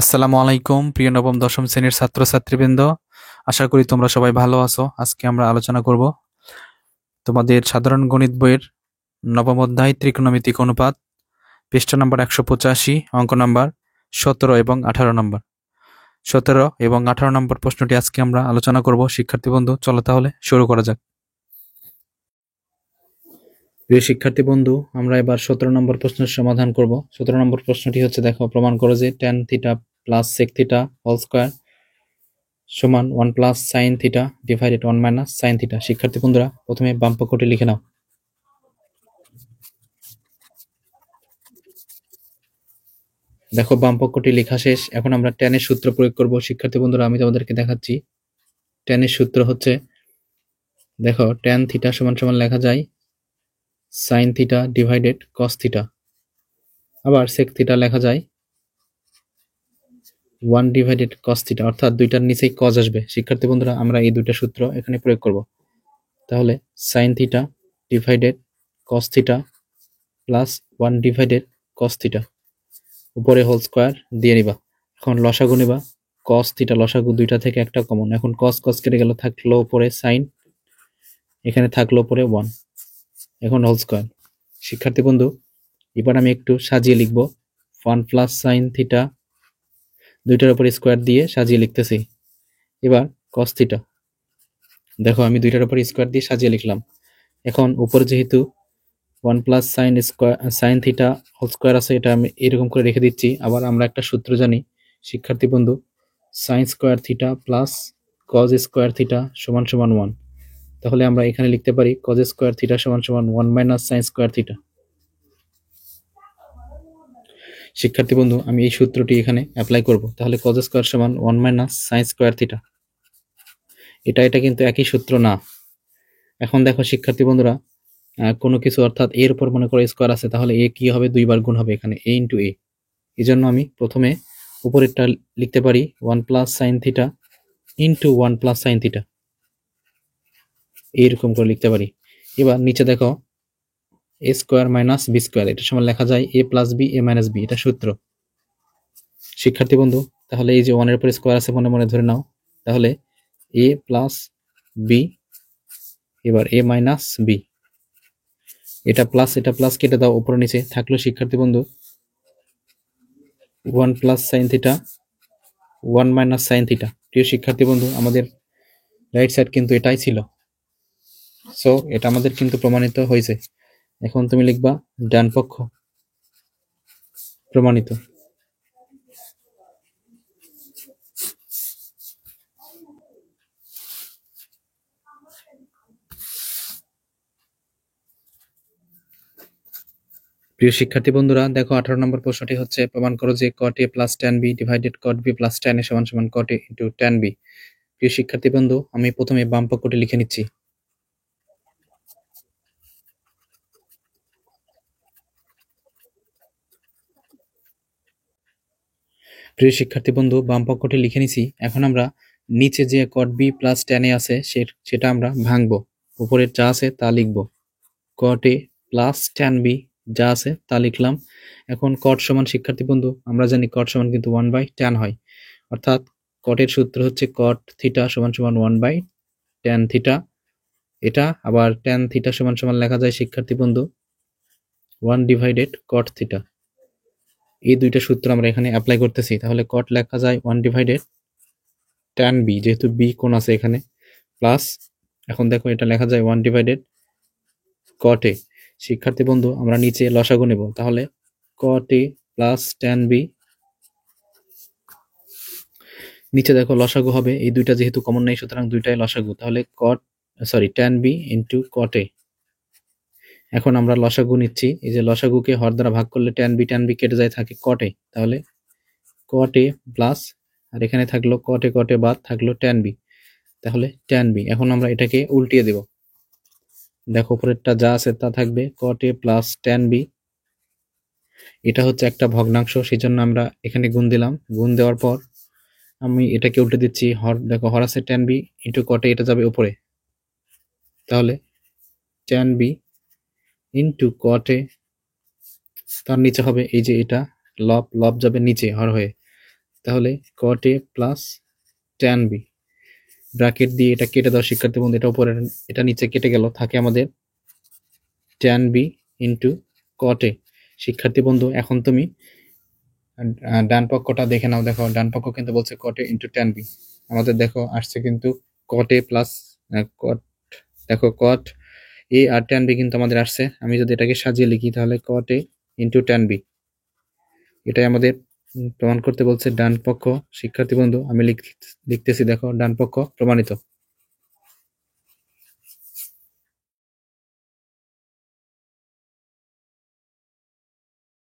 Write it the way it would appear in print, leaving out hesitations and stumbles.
আসসালামু আলাইকুম প্রিয় নবম দশম শ্রেণীর ছাত্রছাত্রীবৃন্দ। আশা করি তোমরা সবাই ভালো আছো। আজকে আমরা আলোচনা করব তোমাদের সাধারণ গণিত বইয়ের নবম অধ্যায় ত্রিকোণমিতিক অনুপাত, পৃষ্ঠা নম্বর 185, অঙ্ক নম্বর 17 এবং 18 নম্বর। 17 এবং 18 নম্বর প্রশ্নটি আজকে আমরা আলোচনা করব। শিক্ষার্থী বন্ধু, চলো তাহলে শুরু করা যাক। প্রিয় শিক্ষার্থী বন্ধু, আমরা এবার 17 নম্বর প্রশ্নের সমাধান করব। 17 নম্বর প্রশ্নটি হচ্ছে, দেখো, প্রমাণ করো যে tan theta plus sec theta whole square সমান 1 plus sine theta divided 1 minus sine theta. শিক্ষার্থী বন্ধুরা, প্রথমে বাম পক্ষটি লিখে নাও। দেখো, বাম পক্ষটি লেখা শেষ। এখন আমরা tan এর সূত্র প্রয়োগ করব। শিক্ষার্থী বন্ধুরা, আমি তোমাদেরকে দেখাচ্ছি। tan এর সূত্র হচ্ছে, দেখো, tan থিটা সমান সমান লেখা যায় sign theta divided cos theta, আবার sec থিটা লেখা যায় 1 ডিভাইডেড কস থিটা, অর্থাৎ দুইটার নিচেই cos আসবে। শিক্ষার্থী বন্ধুরা, আমরা এই দুইটা সূত্র এখানে প্রয়োগ করব। তাহলে sign theta divided cos theta plus 1 divided cos theta, উপরে হোল স্কয়ার দিয়ে নিবা। এখন লসাগু নিবা। কস থিটা লসাগু, দুইটা থেকে একটা কমন। এখন কস কস কেটে গেল, থাকলো উপরে সাইন, এখানে থাকলো উপরে 1, এখন হোল স্কয়ার। শিক্ষার্থী বন্ধু, এবার আমি একটু সাজিয়ে লিখব। 1 প্লাস সাইন থিটা, দুইটার উপরে স্কয়ার দিয়ে সাজিয়ে লিখতেছি। এবার কস থিটা, দেখো আমি দুইটার উপরে স্কয়ার দিয়ে সাজিয়ে লিখলাম। এখন উপরে যেহেতু 1 plus sine theta whole square আছে, এটা আমি এরকম করে রেখে দিচ্ছি। আবার আমরা একটা সূত্র জানি শিক্ষার্থী বন্ধু, sine square theta plus cos square theta সমান সমান 1। তাহলে আমরা এখানে লিখতে পারি কজ স্কয়ার থিটা সমান সমান 1 মাইনাস সাইন স্কয়ার থিটা। শিক্ষার্থী বন্ধু, আমি এই সূত্রটি এখানে অ্যাপ্লাই করব। তাহলে কজ স্কয়ার সমান 1 মাইনাস সাইন স্কয়ার থিটা। এটা কিন্তু একই সূত্র না। এখন দেখো শিক্ষার্থী বন্ধুরা, কোনো কিছু অর্থাৎ এর উপর মনে করো স্কয়ার আছে, তাহলে এ কি হবে, দুইবার গুণ হবে এখানে, a ইন্টু এ। এই জন্য আমি প্রথমে উপরেরটা লিখতে পারি 1 plus sine theta into 1 plus sine theta, এইরকম করে লিখতে পারি। এবার নিচে দেখো এ স্কোয়ার মাইনাস বি স্কোয়ার, এটা সমান লেখা যায় এ plus B A minus B, এটা সূত্র। শিক্ষার্থী বন্ধু, তাহলে এই যে 1 এর উপর স্কোয়ার আছে মনে মনে ধরে নাও। তাহলে এ প্লাস বি, এবার এ মাইনাস বি, এটা প্লাস কেটে দাও, উপরে নিচে থাকলো শিক্ষার্থী বন্ধু 1 plus sine theta 1 minus sine theta. প্রিয় শিক্ষার্থী বন্ধু, আমাদের রাইট সাইড কিন্তু এটাই ছিল। সো এটা আমাদের কিন্তু প্রমাণিত হয়েছে। এখন তুমি লিখবা ডান পক্ষ প্রমাণিত। প্রিয় শিক্ষার্থী বন্ধুরা, দেখো 18 নম্বর প্রশ্নটি হচ্ছে, প্রমাণ করো যে cot a plus tan b divided cot b plus tan a সমান সমান cot a into tan b। প্রিয় শিক্ষার্থী বন্ধু, আমি প্রথমে বাম পক্ষটি লিখে নিচ্ছি। প্রিয় শিক্ষার্থী বন্ধু, বাম পক্ষটি লিখে নিছি। এখন আমরা নিচে যে cot b plus tan a আছে সেটা আমরা ভাঙবো, উপরে যা আছে তা লিখব। cot a plus tan b যা আছে তা লিখলাম। এখন cot সমান, শিক্ষার্থী বন্ধু আমরা জানি cot সমান কিন্তু 1/tan হয়, অর্থাৎ cot এর সূত্র হচ্ছে cot থিটা সমান সমান 1/tan থিটা। এটা আবার tan থিটা সমান সমান লেখা যায় শিক্ষার্থী বন্ধু 1 ডিভাইডেড cot থিটা। এই দুইটা সূত্র আমরা এখানে অ্যাপ্লাই করতেছি। তাহলে cot লেখা যায় 1 ডিভাইডেড tan b, যেহেতু b কোণ আছে এখানে, প্লাস এখন দেখো এটা লেখা যায় 1 ডিভাইডেড cot a। শিক্ষার্থী বন্ধু, আমরা নিচে লসাগু নেব। তাহলে cot a plus tan b, নিচে দেখো লসাগু হবে, এই দুইটা যেহেতু কমন নেই সুতরাং দুইটাই লসাগু। তাহলে tan b into cot a। এখন আমরা লসাগু নিচ্ছি। এই যে লসাগুকে হর দ্বারা ভাগ করলে tan b কেটে যায়, থাকে cot a। তাহলে cot a প্লাস, আর এখানে থাকলো cot a বাদ থাকলো tan b, তাহলে tan b। এখন আমরা এটাকে উল্টিয়ে দেব। দেখো উপরেরটা যা আছে তা থাকবে cot a plus tan b। এটা হচ্ছে একটা ভগ্নাংশ, সেই জন্য আমরা এখানে গুণ দিলাম। গুণ দেওয়ার পর আমি এটাকে উল্টে দিচ্ছি। দেখো হর আছে tan b into cot a, এটা যাবে উপরে। তাহলে tan b into cot a, তার নিচে হবে এই যে এটা লব যাবে নিচে হর হয়ে। তাহলে cot a plus tan b, bracket দিয়ে এটা কেটে দাও শিক্ষার্থী বন্ধু, এটা উপরে এটা নিচে কেটে গেল, থাকে আমাদের tan b into cot a। শিক্ষার্থী বন্ধু এখন তুমি ডান পক্ষটা দেখে নাও, দেখো ডান পক্ষ কিন্তু বলছে cot a into tan b, আমাদের দেখো আসছে কিন্তু cot a প্লাস cot, দেখো cot a আর tan b কিন্তু আমাদের আসছে। আমি যদি এটাকে সাজিয়ে লিখি তাহলে cot a into tan b, এটাই আমাদের প্রমাণ করতে বলছে ডান পক্ষ। শিক্ষার্থী বন্ধু আমি লিখতেছি, দেখো ডান পক্ষ প্রমাণিত।